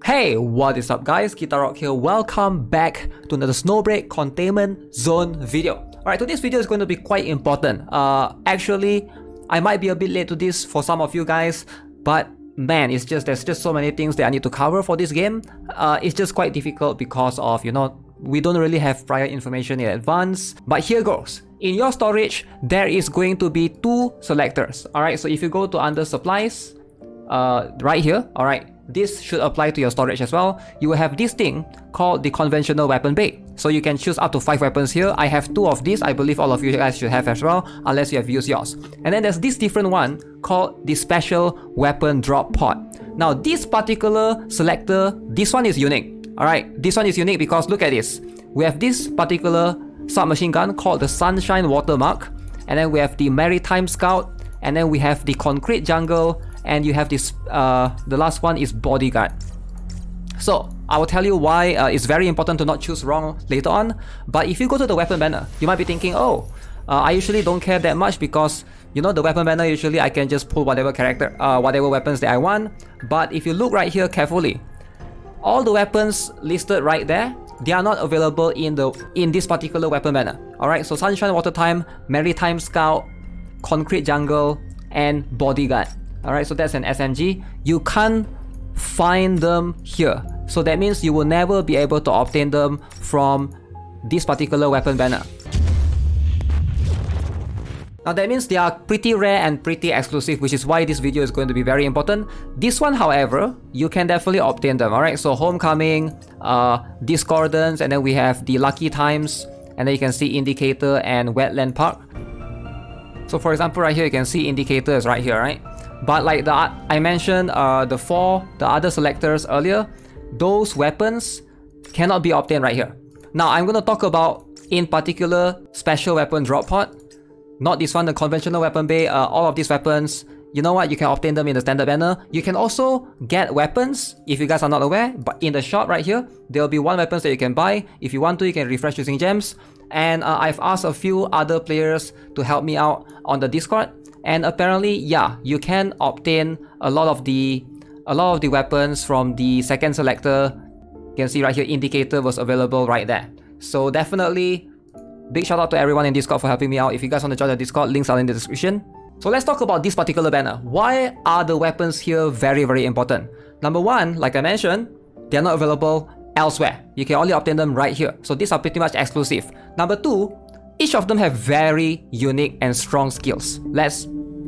Hey, what is up guys? GuitarRock here. Welcome back to another Snowbreak Containment Zone video. Alright, today's video is going to be quite important. Actually, I might be a bit late to this for some of you guys, but man, there's just so many things that I need to cover for this game. It's just quite difficult because of, we don't really have prior information in advance. But here goes. In your storage, there is going to be 2 selectors. Alright, so if you go to under supplies, right here, alright, this should apply to your storage as well. You will have this thing called the conventional weapon bay. So you can choose up to 5 weapons here. I have 2 of these. I believe all of you guys should have as well, unless you have used yours. And then there's this different one called the special weapon drop pod. Now this particular selector, this one is unique. Alright, this one is unique because look at this. We have this particular submachine gun called the Sunshine Watermark. And then we have the Maritime Scout. And then we have the Concrete Jungle. And you have this, the last one is Bodyguard. So, I will tell you why it's very important to not choose wrong later on. But if you go to the weapon banner, you might be thinking, oh, I usually don't care that much because, the weapon banner, usually I can just pull whatever character, whatever weapons that I want. But if you look right here carefully, all the weapons listed right there, they are not available in this particular weapon banner. Alright, so Sunshine Watertime, Maritime Scout, Concrete Jungle, and Bodyguard. Alright, so that's an SMG. You can't find them here. So that means you will never be able to obtain them from this particular weapon banner. Now that means they are pretty rare and pretty exclusive, which is why this video is going to be very important. This one, however, you can definitely obtain them. Alright, so Homecoming, Discordance, and then we have the Lucky Times, and then you can see Indicator and Wetland Park. So for example, right here you can see Indicators right here, right? But like I mentioned, the other selectors earlier, those weapons cannot be obtained right here. Now I'm going to talk about, in particular, special weapon drop pod. Not this one, the conventional weapon bay. All of these weapons, you know what, you can obtain them in the standard banner. You can also get weapons, if you guys are not aware, but in the shop right here, there will be 1 weapons that you can buy. If you want to, you can refresh using gems. And I've asked a few other players to help me out on the Discord. And apparently, yeah, you can obtain a lot of the weapons from the second selector. You can see right here, Indicator was available right there. So definitely, big shout out to everyone in Discord for helping me out. If you guys want to join the Discord, links are in the description. So let's talk about this particular banner. Why are the weapons here very, very important? Number 1, like I mentioned, they are not available elsewhere. You can only obtain them right here. So these are pretty much exclusive. Number 2, each of them have very unique and strong skills. Let's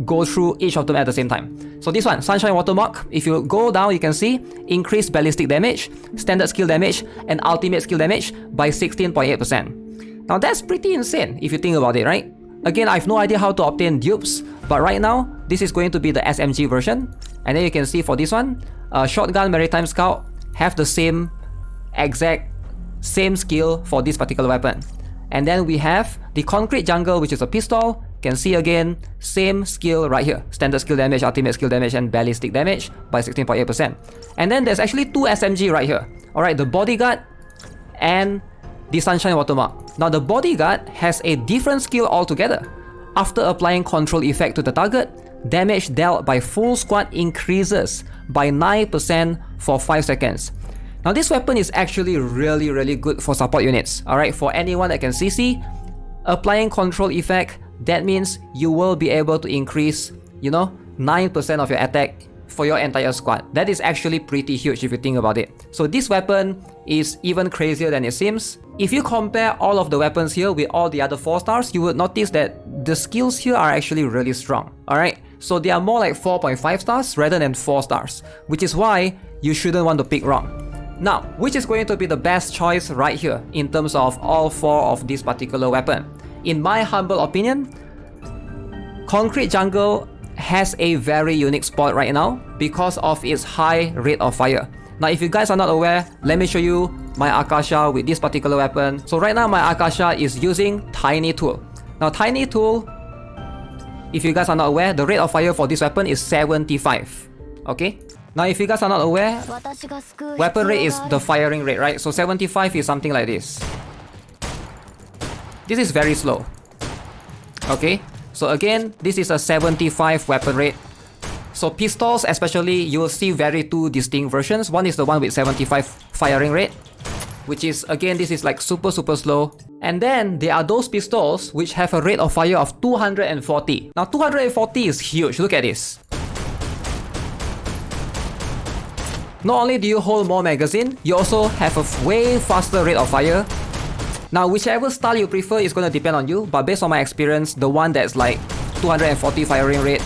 go through each of them at the same time. So this one, Sunshine Watermark, if you go down, you can see increased ballistic damage, standard skill damage, and ultimate skill damage by 16.8%. Now that's pretty insane if you think about it, right? Again, I have no idea how to obtain dupes, but right now, this is going to be the SMG version. And then you can see for this one, Shotgun, Maritime Scout have the same skill for this particular weapon. And then we have the Concrete Jungle, which is a pistol. You can see again, same skill right here. Standard skill damage, ultimate skill damage, and ballistic damage by 16.8%. And then there's actually 2 SMG right here. Alright, the Bodyguard and the Sunshine Watermark. Now the Bodyguard has a different skill altogether. After applying control effect to the target, damage dealt by full squad increases by 9% for 5 seconds. Now this weapon is actually really, really good for support units. Alright, for anyone that can CC, applying control effect, that means you will be able to increase, 9% of your attack for your entire squad. That is actually pretty huge if you think about it. So this weapon is even crazier than it seems. If you compare all of the weapons here with all the other 4 stars, you would notice that the skills here are actually really strong. Alright, so they are more like 4.5 stars rather than 4 stars, which is why you shouldn't want to pick wrong. Now, which is going to be the best choice right here in terms of all 4 of this particular weapon? In my humble opinion, Concrete Jungle has a very unique spot right now because of its high rate of fire. Now, if you guys are not aware, let me show you my Akasha with this particular weapon. So right now, my Akasha is using Tiny Tool. Now, Tiny Tool, if you guys are not aware, the rate of fire for this weapon is 75. Okay? Now, if you guys are not aware, weapon rate is the firing rate, right? So 75 is something like this. This is very slow. Okay? So again, this is a 75 weapon rate. So pistols especially, you will see two distinct versions. One is the one with 75 firing rate, which is, again, this is like super slow. And then there are those pistols which have a rate of fire of 240. Now 240 is huge, look at this. Not only do you hold more magazine, you also have a way faster rate of fire. Now whichever style you prefer is going to depend on you, but based on my experience, the one that's like 240 firing rate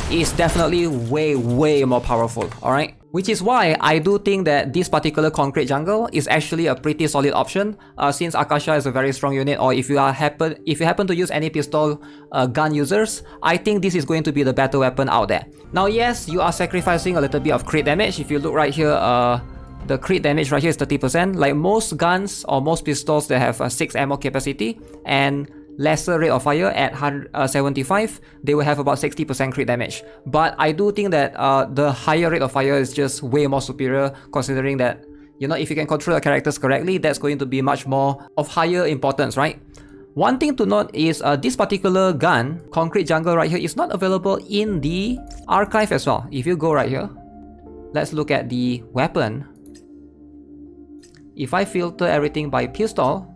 is definitely way more powerful, alright? Which is why I do think that this particular concrete jungle is actually a pretty solid option, since Akasha is a very strong unit, or if you happen to use any pistol gun users, I think this is going to be the better weapon out there. Now yes, you are sacrificing a little bit of crit damage. If you look right here, the crit damage right here is 30%. Like most guns or most pistols that have a 6 ammo capacity and lesser rate of fire at 75, they will have about 60% crit damage. But I do think that the higher rate of fire is just way more superior, considering that, you know, if you can control your characters correctly, that's going to be much more of higher importance, right? One thing to note is this particular gun, Concrete Jungle right here, is not available in the archive as well. If you go right here, let's look at the weapon. If I filter everything by pistol,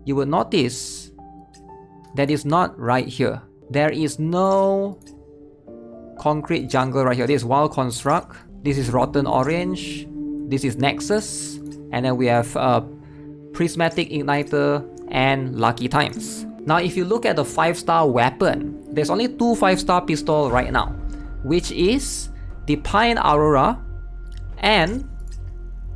you will notice that is not right here. There is no Concrete Jungle right here. This is Wild Construct, this is Rotten Orange, this is Nexus, and then we have Prismatic Igniter and Lucky Times. Now if you look at the 5-star weapon, there's only 2 5-star pistol right now, which is the Pine Aurora and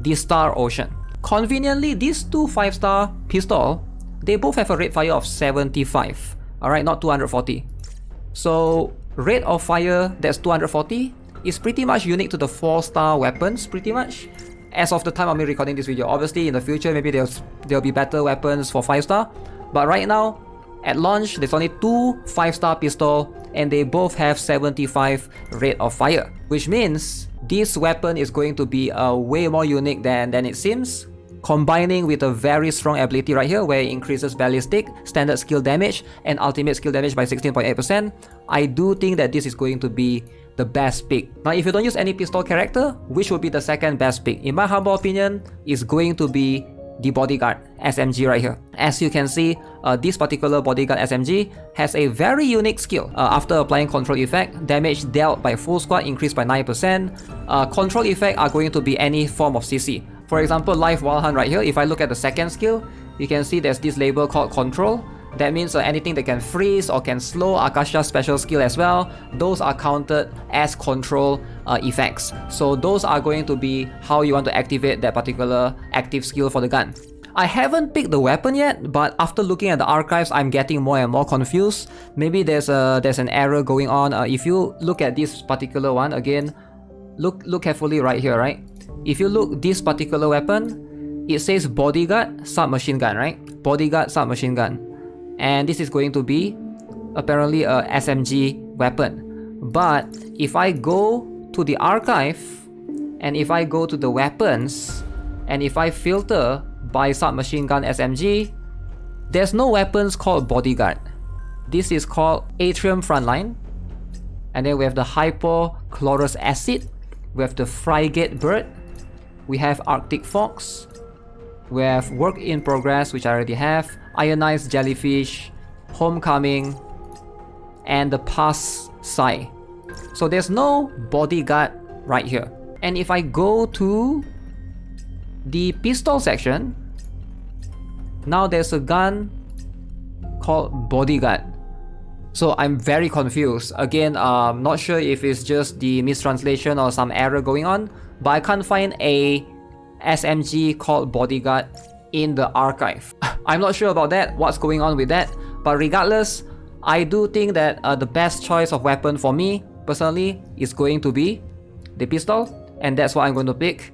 the Star Ocean. Conveniently, these 2 5-star pistol, they both have a rate fire of 75, alright, not 240. So rate of fire that's 240 is pretty much unique to the 4-star weapons, pretty much, as of the time of me recording this video. Obviously in the future maybe there'll be better weapons for 5-star, but right now at launch there's only 2 5-star pistol and they both have 75 rate of fire, which means this weapon is going to be way more unique than it seems, combining with a very strong ability right here where it increases ballistic, standard skill damage, and ultimate skill damage by 16.8%. I do think that this is going to be the best pick. Now if you don't use any pistol character, which would be the second best pick? In my humble opinion, is going to be the Bodyguard SMG right here. As you can see, this particular Bodyguard SMG has a very unique skill. After applying control effect, damage dealt by full squad increased by 9%. Control effect are going to be any form of CC. For example, Live Wild Hunt right here, if I look at the second skill, you can see there's this label called Control. That means anything that can freeze or can slow Akasha's special skill as well, those are counted as control effects. So those are going to be how you want to activate that particular active skill for the gun. I haven't picked the weapon yet, but after looking at the archives, I'm getting more and more confused. Maybe there's an error going on. If you look at this particular one, again, look carefully right here, right? If you look this particular weapon, it says Bodyguard Submachine Gun, right? Bodyguard Submachine Gun. And this is going to be apparently a SMG weapon. But if I go to the archive, and if I go to the weapons, and if I filter by Submachine Gun SMG, there's no weapons called Bodyguard. This is called Atrium Frontline. And then we have the Hypochlorous Acid, we have the Frigate Bird, we have Arctic Fox, we have Work in Progress, which I already have, Ionized Jellyfish, Homecoming, and the Pass Sai. So there's no Bodyguard right here. And if I go to the pistol section, now there's a gun called Bodyguard. So I'm very confused. Again, I'm not sure if it's just the mistranslation or some error going on, but I can't find a SMG called Bodyguard in the archive. I'm not sure about that, what's going on with that, but regardless, I do think that the best choice of weapon for me, personally, is going to be the pistol, and that's what I'm going to pick.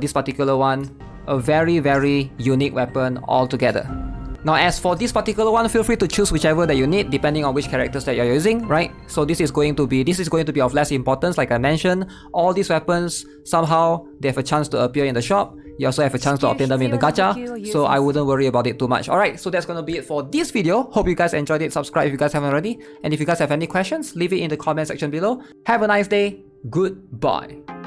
This particular one, a very unique weapon altogether. Now as for this particular one, feel free to choose whichever that you need depending on which characters that you're using, right? So this is going to be of less importance. Like I mentioned, all these weapons, somehow they have a chance to appear in the shop. You also have a chance to obtain them in the gacha, so I wouldn't worry about it too much. Alright, so that's gonna be it for this video. Hope you guys enjoyed it. Subscribe if you guys haven't already, and if you guys have any questions, leave it in the comment section below. Have a nice day. Goodbye.